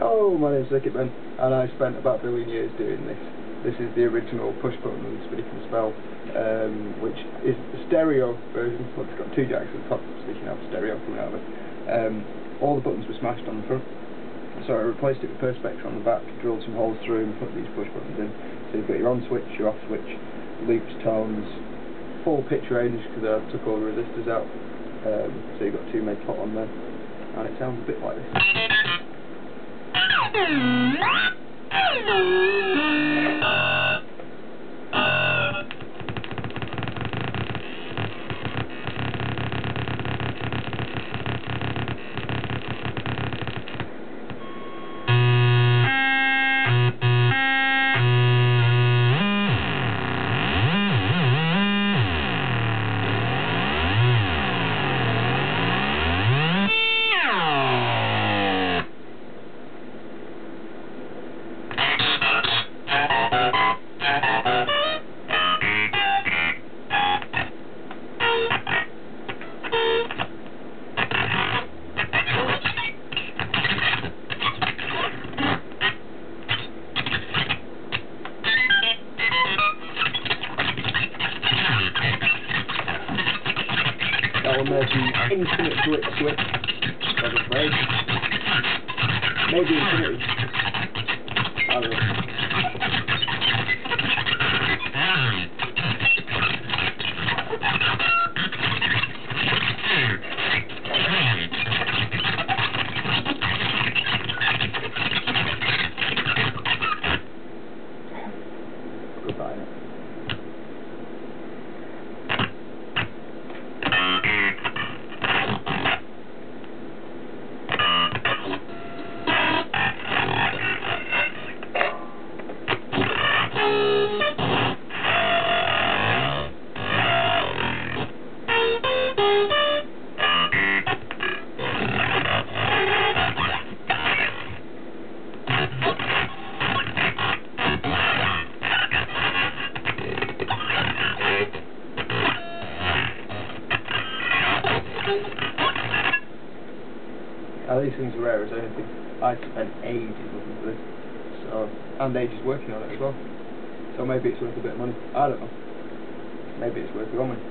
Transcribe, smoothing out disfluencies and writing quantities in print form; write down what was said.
Oh, my name's Circuit Ben, and I spent about a billion years doing this. This is the original push button speaking spell, which is the stereo version. Well, it's got two jacks at the top, so you can have stereo coming out of it. All the buttons were smashed on the front, so I replaced it with Perspex on the back, drilled some holes through and put these push buttons in. So you've got your on switch, your off switch, loops, tones, full pitch range because I took all the resistors out. So you've got two mid pot on there, and it sounds a bit like this. That one there's the infinite blitz switch. I'm afraid. Maybe infinity. I don't know. Goodbye now. These things are rare as anything. I spent ages looking for this, so, and ages working on it as well. So maybe it's worth a bit of money. I don't know. Maybe it's worth your money.